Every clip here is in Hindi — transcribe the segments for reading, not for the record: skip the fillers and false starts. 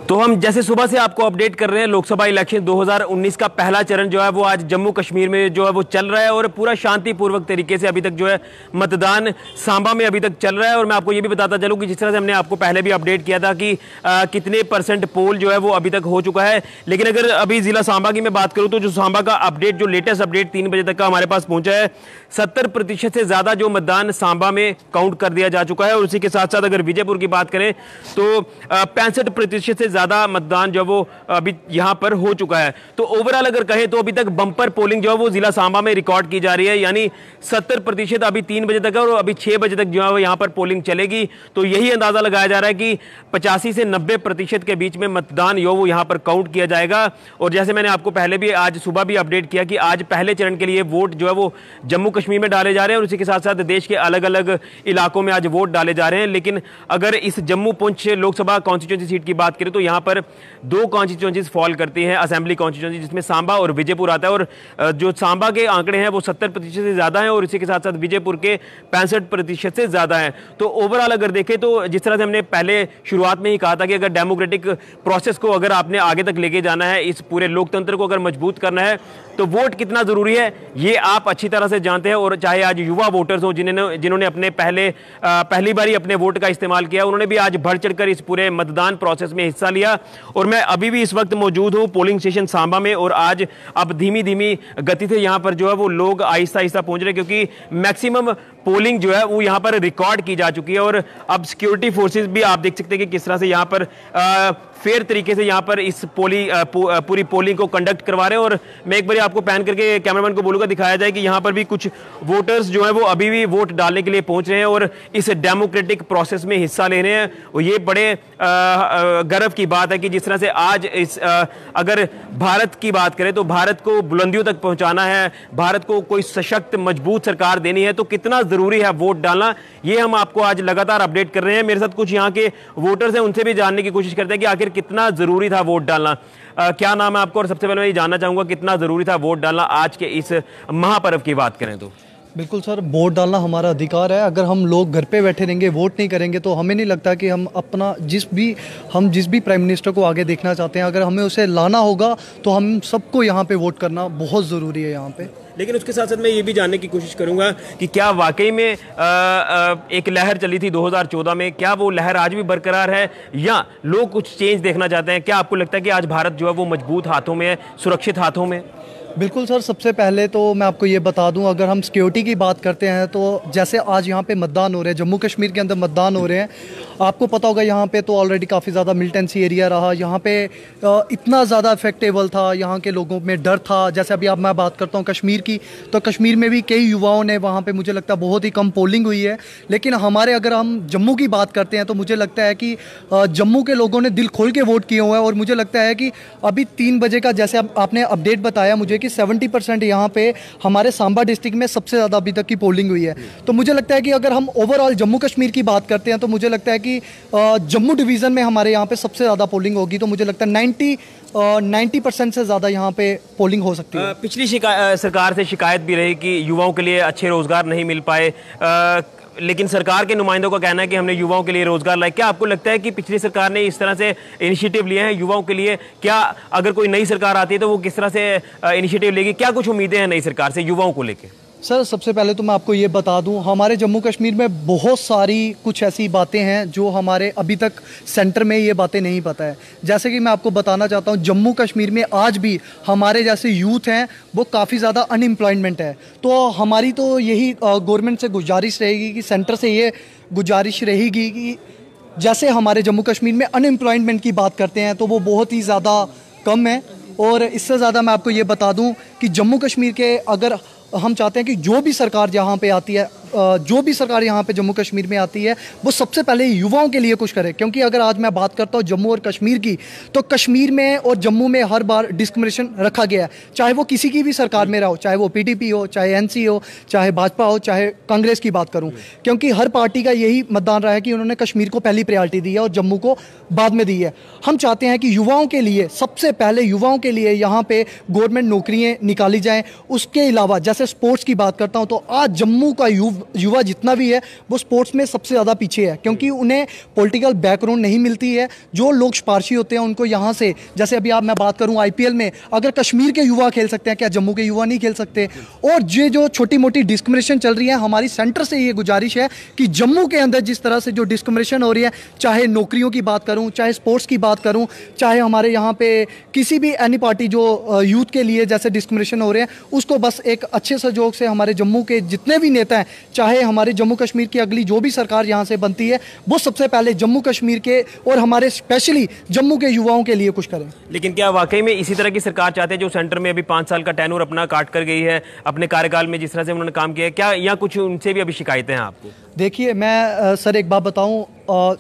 तो हम जैसे सुबह से आपको अपडेट कर रहे हैं, लोकसभा इलेक्शन 2019 का पहला चरण जो है वो आज जम्मू कश्मीर में जो है वो चल रहा है और पूरा शांतिपूर्वक तरीके से अभी तक जो है मतदान सांबा में अभी तक चल रहा है। और मैं आपको ये भी बताता चलूं कि जिस तरह से हमने आपको पहले भी अपडेट किया था कि कितने % पोल जो है वो अभी तक हो चुका है। लेकिन अगर अभी जिला सांबा की मैं बात करूं तो जो सांबा का अपडेट, जो लेटेस्ट अपडेट 3 बजे तक का हमारे पास पहुंचा है, 70% से ज्यादा जो मतदान सांबा में काउंट कर दिया जा चुका है। और उसी के साथ साथ अगर विजयपुर की बात करें तो 65% से ज्यादा मतदान जो वो अभी यहां पर हो चुका है। तो ओवरऑल अगर कहें तो अभी तक बंपर पोलिंग जो है वो जिला सांबा में रिकॉर्ड की जा रही है, यानी 70% अभी 3 बजे तक है और अभी 6 बजे तक जो है यहां पर पोलिंग चलेगी। तो यही अंदाजा लगाया जा रहा है कि 85 से 90% के बीच में मतदान जो वो यहां पर काउंट किया जाएगा। और जैसे मैंने आपको पहले भी आज सुबह भी अपडेट किया कि आज पहले चरण के लिए वोट जो है वो जम्मू कश्मीर में डाले जा रहे हैं और उसी के साथ साथ देश के अलग अलग इलाकों में आज वोट डाले जा रहे हैं। लेकिन अगर इस जम्मू पुंछ लोकसभा कॉन्स्टिट्यूंसी सीट की बात करें तो यहां पर 2 कॉन्स्टिट्यूंसीज फॉल करती हैं, असेंबली कॉन्स्टिट्यूंसी, जिसमें सांबा और विजयपुर आता है। और जो सांबा के आंकड़े हैं वो 70% से ज्यादा हैं और इसी के साथ साथ विजयपुर के 65% से ज्यादा हैं। तो ओवरऑल अगर देखें तो जिस तरह से हमने पहले शुरुआत में ही कहा था कि अगर डेमोक्रेटिक प्रोसेस को अगर आपने आगे तक लेके जाना है, इस पूरे लोकतंत्र को अगर मजबूत करना है, तो वोट कितना जरूरी है ये आप अच्छी तरह से जानते हैं। और चाहे आज युवा वोटर्स हो जिन्होंने अपने पहली बारी अपने वोट का इस्तेमाल किया, उन्होंने भी आज बढ़ चढ़कर इस पूरे मतदान प्रोसेस में हिस्सा लिया। और मैं अभी भी इस वक्त मौजूद हूं पोलिंग स्टेशन सांबा में और आज अब धीमी धीमी गति से यहां पर जो है वो लोग आहिस्ता आहिस्ता पहुंच रहे हैं, क्योंकि मैक्सिमम पोलिंग जो है वो यहां पर रिकॉर्ड की जा चुकी है। और अब सिक्योरिटी फोर्सेस भी आप देख सकते हैं कि किस तरह से यहां पर फेयर तरीके से यहां पर इस पूरी पोलिंग को कंडक्ट करवा रहे हैं। और मैं एक बार आपको पैन करके कैमरामैन को बोलूंगा दिखाया जाए कि यहां पर भी कुछ वोटर्स जो है वो अभी भी वोट डालने के लिए पहुंच रहे हैं और इस डेमोक्रेटिक प्रोसेस में हिस्सा ले रहे हैं। और ये बड़े गर्व की बात है कि जिस तरह से आज अगर भारत की बात करें तो भारत को बुलंदियों तक पहुंचाना है, भारत को कोई सशक्त मजबूत सरकार देनी है, तो कितना जरूरी है वोट डालना, ये हम आपको आज लगातार अपडेट कर रहे हैं। मेरे साथ कुछ यहाँ के वोटर्स हैं, उनसे भी जानने की कोशिश करते हैं कि आखिर कितना जरूरी था वोट डालना। क्या नाम है आपको? और सबसे पहले मैं ये जानना चाहूंगा कितना जरूरी था वोट डालना आज के इस महापर्व की बात करें तो। बिल्कुल सर, वोट डालना हमारा अधिकार है। अगर हम लोग घर पे बैठे रहेंगे, वोट नहीं करेंगे, तो हमें नहीं लगता कि हम अपना जिस भी प्राइम मिनिस्टर को आगे देखना चाहते हैं, अगर हमें उसे लाना होगा तो हम सबको यहाँ पे वोट करना बहुत ज़रूरी है यहाँ पे। लेकिन उसके साथ साथ मैं ये भी जानने की कोशिश करूंगा कि क्या वाकई में एक लहर चली थी 2014 में, क्या वो लहर आज भी बरकरार है या लोग कुछ चेंज देखना चाहते हैं? क्या आपको लगता है कि आज भारत जो है वो मजबूत हाथों में है, सुरक्षित हाथों में? बिल्कुल सर, सबसे पहले तो मैं आपको ये बता दूं, अगर हम सिक्योरिटी की बात करते हैं तो जैसे आज यहाँ पे मतदान हो रहे हैं, जम्मू कश्मीर के अंदर मतदान हो रहे हैं, आपको पता होगा यहाँ पे तो ऑलरेडी काफ़ी ज़्यादा मिलिटेंसी एरिया रहा। यहाँ पे इतना ज़्यादा इफेक्टेबल था, यहाँ के लोगों में डर था। जैसे अभी अब मैं बात करता हूँ कश्मीर की, तो कश्मीर में भी कई युवाओं ने वहाँ पर मुझे लगता है बहुत ही कम पोलिंग हुई है। लेकिन अगर हम जम्मू की बात करते हैं तो मुझे लगता है कि जम्मू के लोगों ने दिल खोल के वोट किए हुए हैं। और मुझे लगता है कि अभी 3 बजे का जैसे आपने अपडेट बताया मुझे कि 70% यहाँ पे हमारे सांबा डिस्ट्रिक्ट में सबसे ज़्यादा अभी तक की पोलिंग हुई है। तो मुझे लगता है कि अगर हम ओवरऑल जम्मू कश्मीर की बात करते हैं तो मुझे लगता है कि जम्मू डिवीज़न में हमारे यहाँ पे सबसे ज़्यादा पोलिंग होगी। तो मुझे लगता है 90% से ज़्यादा यहाँ पे पोलिंग हो सकती है। पिछली सरकार से शिकायत भी रही कि युवाओं के लिए अच्छे रोजगार नहीं मिल पाए, लेकिन सरकार के नुमाइंदों का कहना है कि हमने युवाओं के लिए रोजगार लाए। क्या आपको लगता है कि पिछली सरकार ने इस तरह से इनिशिएटिव लिए हैं युवाओं के लिए? क्या अगर कोई नई सरकार आती है तो वो किस तरह से इनिशिएटिव लेगी? क्या कुछ उम्मीदें हैं नई सरकार से युवाओं को लेकर? सर, सबसे पहले तो मैं आपको ये बता दूं, हमारे जम्मू कश्मीर में बहुत सारी कुछ ऐसी बातें हैं जो हमारे अभी तक सेंटर में ये बातें नहीं पता है। जैसे कि मैं आपको बताना चाहता हूं, जम्मू कश्मीर में आज भी हमारे जैसे यूथ हैं वो काफ़ी ज़्यादा अनएम्प्लॉयमेंट है। तो हमारी तो यही गवर्नमेंट से गुजारिश रहेगी कि सेंटर से ये गुजारिश रहेगी कि जैसे हमारे जम्मू कश्मीर में अनएम्प्लॉयमेंट की बात करते हैं तो वो बहुत ही ज़्यादा कम है। और इससे ज़्यादा मैं आपको ये बता दूँ कि जम्मू कश्मीर के अगर हम चाहते हैं कि जो भी सरकार यहाँ पे आती है, जो भी सरकार यहाँ पे जम्मू कश्मीर में आती है, वो सबसे पहले युवाओं के लिए कुछ करे। क्योंकि अगर आज मैं बात करता हूँ जम्मू और कश्मीर की, तो कश्मीर में और जम्मू में हर बार डिस्क्रिमिनेशन रखा गया है, चाहे वो किसी की भी सरकार में रहा हो, चाहे वो पीडीपी हो, चाहे एनसी हो, चाहे भाजपा हो, चाहे कांग्रेस की बात करूँ। क्योंकि हर पार्टी का यही मतदान रहा है कि उन्होंने कश्मीर को पहली प्रायोरिटी दी है और जम्मू को बाद में दी है। हम चाहते हैं कि युवाओं के लिए, सबसे पहले युवाओं के लिए यहाँ पे गवर्नमेंट नौकरियाँ निकाली जाएँ। उसके अलावा जैसे स्पोर्ट्स की बात करता हूँ तो आज जम्मू का युवा जितना भी है वो स्पोर्ट्स में सबसे ज़्यादा पीछे है, क्योंकि उन्हें पॉलिटिकल बैकग्राउंड नहीं मिलती है। जो लोग सिफारशी होते हैं उनको यहाँ से, जैसे अभी मैं बात करूँ IPL में, अगर कश्मीर के युवा खेल सकते हैं, क्या जम्मू के युवा नहीं खेल सकते? और ये जो छोटी मोटी डिस्क्रिमिनेशन चल रही है, हमारी सेंटर से ये गुजारिश है कि जम्मू के अंदर जिस तरह से जो डिस्क्रिमिनेशन हो रही है, चाहे नौकरियों की बात करूं, चाहे स्पोर्ट्स की बात करूं, चाहे हमारे यहाँ पे किसी भी एनी पार्टी जो यूथ के लिए जैसे डिस्क्रिमिनेशन हो रहे हैं, उसको बस एक अच्छे सहयोग से हमारे जम्मू के जितने भी नेता हैं, चाहे हमारे जम्मू कश्मीर की अगली जो भी सरकार यहाँ से बनती है, वो सबसे पहले जम्मू कश्मीर के और हमारे स्पेशली जम्मू के युवाओं के लिए कुछ करें। लेकिन क्या वाकई में इसी तरह की सरकार चाहते हैं जो सेंटर में अभी 5 साल का टेन्योर अपना काट कर गई है अपने कार्यकाल में, जिस तरह से उन्होंने काम किया है? क्या या कुछ उनसे भी अभी शिकायतें हैं आपको? देखिए, मैं सर एक बात बताऊं,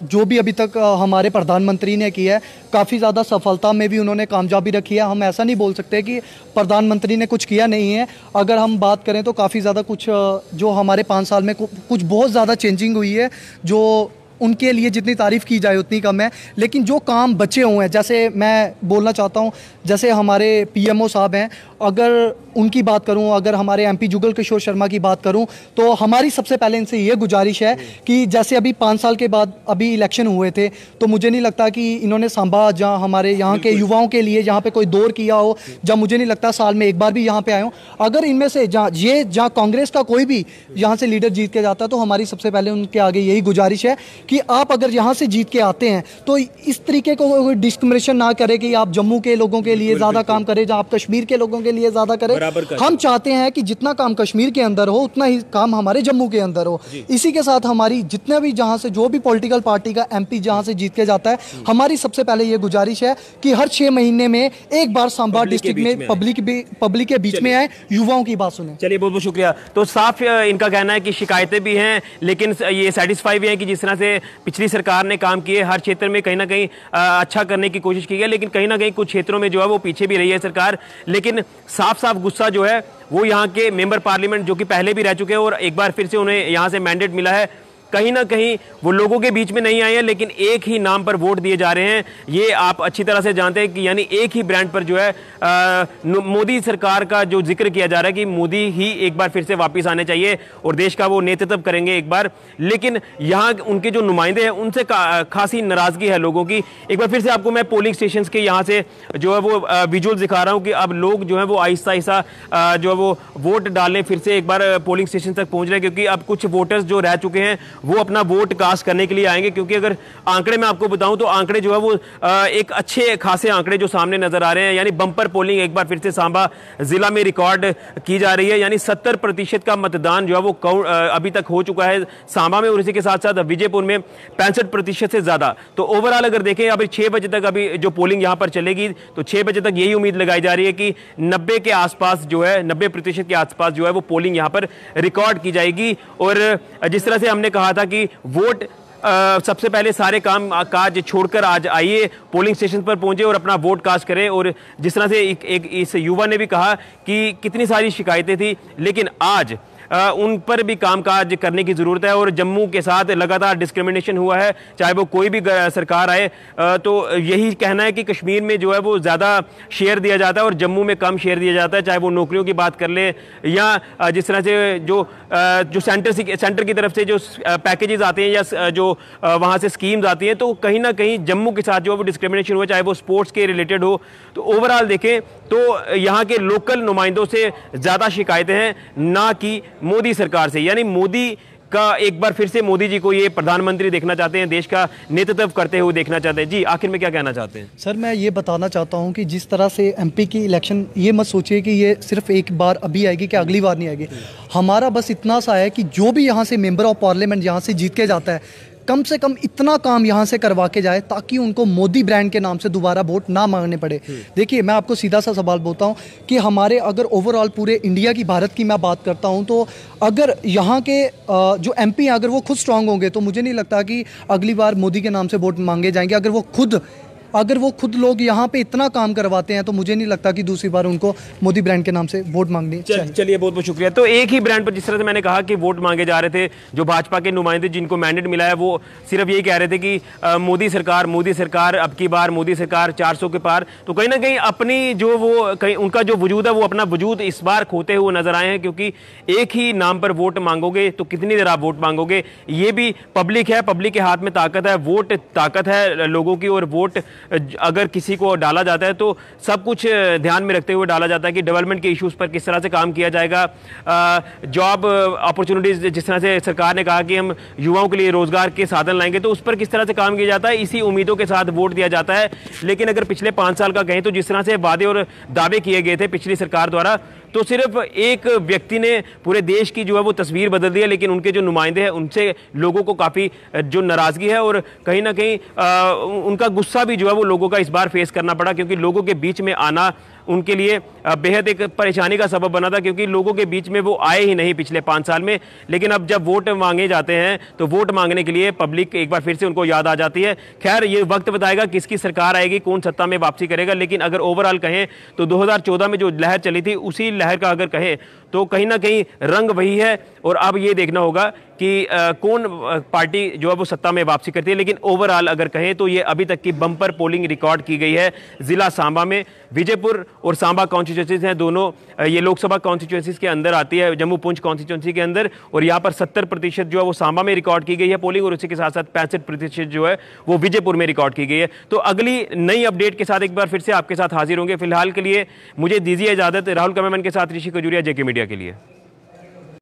जो भी अभी तक हमारे प्रधानमंत्री ने किया है, काफ़ी ज़्यादा सफलता में भी उन्होंने कामयाबी रखी है। हम ऐसा नहीं बोल सकते कि प्रधानमंत्री ने कुछ किया नहीं है। अगर हम बात करें तो काफ़ी ज़्यादा कुछ जो हमारे 5 साल में कुछ बहुत ज़्यादा चेंजिंग हुई है, जो उनके लिए जितनी तारीफ़ की जाए उतनी कम है। लेकिन जो काम बचे हुए हैं, जैसे मैं बोलना चाहता हूं, जैसे हमारे PMO साहब हैं, अगर उनकी बात करूं, अगर हमारे MP जुगल किशोर शर्मा की बात करूं, तो हमारी सबसे पहले इनसे ये गुजारिश है कि जैसे अभी 5 साल के बाद अभी इलेक्शन हुए थे, तो मुझे नहीं लगता कि इन्होंने सांबा जहाँ हमारे यहाँ के युवाओं के लिए जहाँ पे कोई दौर किया हो, जहाँ मुझे नहीं लगता साल में एक बार भी यहाँ पे आए हो। अगर इनमें से जहाँ कांग्रेस का कोई भी यहाँ से लीडर जीत के जाता है, तो हमारी सबसे पहले उनके आगे यही गुजारिश है कि आप अगर यहाँ से जीत के आते हैं तो इस तरीके को डिस्क्रिमिनेशन ना करें कि आप जम्मू के लोगों के लिए ज़्यादा काम करें, जहाँ आप कश्मीर के लोगों के लिए ज़्यादा करें। हम चाहते हैं कि जितना काम कश्मीर के अंदर हो उतना ही काम हमारे जम्मू के अंदर हो। इसी के साथ हमारी जितने भी जहाँ से जो भी पॉलिटिकल पार्टी का MP जहाँ से जीत के जाता है, हमारी सबसे पहले ये गुजारिश है कि हर 6 महीने में एक बार सांबा डिस्ट्रिक्ट में पब्लिक के बीच में आए, युवाओं की बात सुने। चलिए, बहुत बहुत शुक्रिया। तो साफ इनका कहना है कि शिकायतें भी हैं, लेकिन ये सेटिस्फाई भी हैं कि जिस तरह से पिछली सरकार ने काम किए, हर क्षेत्र में कहीं ना कहीं अच्छा करने की कोशिश की है, लेकिन कहीं ना कहीं कुछ क्षेत्रों में जो है वो पीछे भी रही है सरकार। लेकिन साफ साफ गुस्सा जो है वो यहाँ के मेंबर पार्लियामेंट जो कि पहले भी रह चुके हैं और एक बार फिर से उन्हें यहाँ से मैंडेट मिला है, कहीं ना कहीं वो लोगों के बीच में नहीं आए हैं, लेकिन एक ही नाम पर वोट दिए जा रहे हैं। ये आप अच्छी तरह से जानते हैं कि यानी एक ही ब्रांड पर जो है मोदी सरकार का जो जिक्र किया जा रहा है कि मोदी ही एक बार फिर से वापस आने चाहिए और देश का वो नेतृत्व करेंगे एक बार। लेकिन यहाँ उनके जो नुमाइंदे हैं उनसे खासी नाराजगी है लोगों की। एक बार फिर से आपको मैं पोलिंग स्टेशन के यहाँ से जो है वो विजुअल दिखा रहा हूँ कि अब लोग जो है वो आहिस्ता आहिस्ता जो है वो वोट डालने फिर से एक बार पोलिंग स्टेशन तक पहुँच रहे हैं, क्योंकि अब कुछ वोटर्स जो रह चुके हैं वो अपना वोट कास्ट करने के लिए आएंगे। क्योंकि अगर आंकड़े मैं आपको बताऊं तो आंकड़े जो है वो एक अच्छे खासे आंकड़े जो सामने नजर आ रहे हैं, यानी बम्पर पोलिंग एक बार फिर से सांबा जिला में रिकॉर्ड की जा रही है। यानी 70% का मतदान जो है वो अभी तक हो चुका है सांबा में, और इसी के साथ साथ विजयपुर में 65% से ज्यादा। तो ओवरऑल अगर देखें अभी 6 बजे तक अभी जो पोलिंग यहां पर चलेगी, तो 6 बजे तक यही उम्मीद लगाई जा रही है कि 90 के आसपास जो है 90% के आसपास जो है वो पोलिंग यहां पर रिकॉर्ड की जाएगी। और जिस तरह से हमने कहा था कि वोट सबसे पहले सारे काम काज छोड़कर आज आइए, पोलिंग स्टेशन पर पहुंचे और अपना वोट कास्ट करें। और जिस तरह से एक इस युवा ने भी कहा कि कितनी सारी शिकायतें थी, लेकिन आज उन पर भी कामकाज करने की ज़रूरत है। और जम्मू के साथ लगातार डिस्क्रिमिनेशन हुआ है, चाहे वो कोई भी सरकार आए, तो यही कहना है कि कश्मीर में जो है वो ज़्यादा शेयर दिया जाता है और जम्मू में कम शेयर दिया जाता है, चाहे वो नौकरियों की बात कर ले या जिस तरह से जो सेंटर की तरफ से जो पैकेजेस आते हैं या जो वहाँ से स्कीम्स आती हैं, तो कहीं ना कहीं जम्मू के साथ जो है वो डिस्क्रिमिनेशन हुआ, चाहे वो स्पोर्ट्स के रिलेटेड हो। तो ओवरऑल देखें तो यहाँ के लोकल नुमाइंदों से ज़्यादा शिकायतें हैं, ना कि मोदी सरकार से। यानी मोदी का एक बार फिर से मोदी जी को ये प्रधानमंत्री देखना चाहते हैं, देश का नेतृत्व करते हुए देखना चाहते हैं। जी, आखिर में क्या कहना चाहते हैं? सर, मैं ये बताना चाहता हूँ कि जिस तरह से MP की इलेक्शन, ये मत सोचिए कि ये सिर्फ एक बार अभी आएगी कि अगली बार नहीं आएगी। हमारा बस इतना सा है कि जो भी यहाँ से मेंबर ऑफ पार्लियामेंट यहाँ से जीत के जाता है, कम से कम इतना काम यहाँ से करवा के जाए ताकि उनको मोदी ब्रांड के नाम से दोबारा वोट ना मांगने पड़े। देखिए, मैं आपको सीधा सा सवाल बोलता हूँ कि हमारे अगर ओवरऑल पूरे इंडिया की, भारत की मैं बात करता हूँ, तो अगर यहाँ के जो MP हैं अगर वो खुद स्ट्रांग होंगे तो मुझे नहीं लगता कि अगली बार मोदी के नाम से वोट मांगे जाएंगे। अगर वो खुद अगर वो खुद लोग यहाँ पे इतना काम करवाते हैं तो मुझे नहीं लगता कि दूसरी बार उनको मोदी ब्रांड के नाम से वोट मांगनी चाहिए। चलिए, बहुत बहुत शुक्रिया। तो एक ही ब्रांड पर जिस तरह से मैंने कहा कि वोट मांगे जा रहे थे, जो भाजपा के नुमाइंदे जिनको मैंडेट मिला है वो सिर्फ यही कह रहे थे कि मोदी सरकार अब की बार मोदी सरकार 400 के पार। तो कहीं ना कहीं अपनी जो वो कहीं उनका जो वजूद है वो अपना वजूद इस बार खोते हुए नजर आए हैं, क्योंकि एक ही नाम पर वोट मांगोगे तो कितनी देर आप वोट मांगोगे। ये भी पब्लिक है, पब्लिक के हाथ में ताकत है, वोट ताकत है लोगों की, और वोट अगर किसी को डाला जाता है तो सब कुछ ध्यान में रखते हुए डाला जाता है कि डेवलपमेंट के इश्यूज पर किस तरह से काम किया जाएगा, जॉब अपॉर्चुनिटीज जिस तरह से सरकार ने कहा कि हम युवाओं के लिए रोजगार के साधन लाएंगे तो उस पर किस तरह से काम किया जाता है, इसी उम्मीदों के साथ वोट दिया जाता है। लेकिन अगर पिछले 5 साल का कहें तो जिस तरह से वादे और दावे किए गए थे पिछली सरकार द्वारा, तो सिर्फ एक व्यक्ति ने पूरे देश की जो है वो तस्वीर बदल दी है। लेकिन उनके जो नुमाइंदे हैं उनसे लोगों को काफ़ी जो नाराज़गी है और कहीं ना कहीं उनका गुस्सा भी जो है वो लोगों का इस बार फेस करना पड़ा, क्योंकि लोगों के बीच में आना उनके लिए बेहद एक परेशानी का सबब बना था, क्योंकि लोगों के बीच में वो आए ही नहीं पिछले 5 साल में। लेकिन अब जब वोट मांगे जाते हैं तो वोट मांगने के लिए पब्लिक एक बार फिर से उनको याद आ जाती है। खैर, ये वक्त बताएगा किसकी सरकार आएगी, कौन सत्ता में वापसी करेगा। लेकिन अगर ओवरऑल कहें तो 2014 में जो लहर चली थी उसी लहर का अगर कहें तो कहीं ना कहीं रंग वही है, और अब ये देखना होगा कि कौन पार्टी जो है वो सत्ता में वापसी करती है। लेकिन ओवरऑल अगर कहें तो ये अभी तक की बम्पर पोलिंग रिकॉर्ड की गई है जिला सांबा में। विजयपुर और सांबा कॉन्स्टिट्यूंसीज हैं दोनों, ये लोकसभा कॉन्स्टिट्यूंसीज के अंदर आती है, जम्मू पुंछ कॉन्स्टिट्यूंसी के अंदर, और यहाँ पर 70% जो है वो सांबा में रिकॉर्ड की गई है पोलिंग, और उसी के साथ साथ 65% जो है वो विजयपुर में रिकॉर्ड की गई है। तो अगली नई अपडेट के साथ एक बार फिर से आपके साथ हाजिर होंगे। फिलहाल के लिए मुझे दीजिए इजाजत। राहुल कैमरामैन के साथ ऋषि खजूरिया, जेके मीडिया के लिए।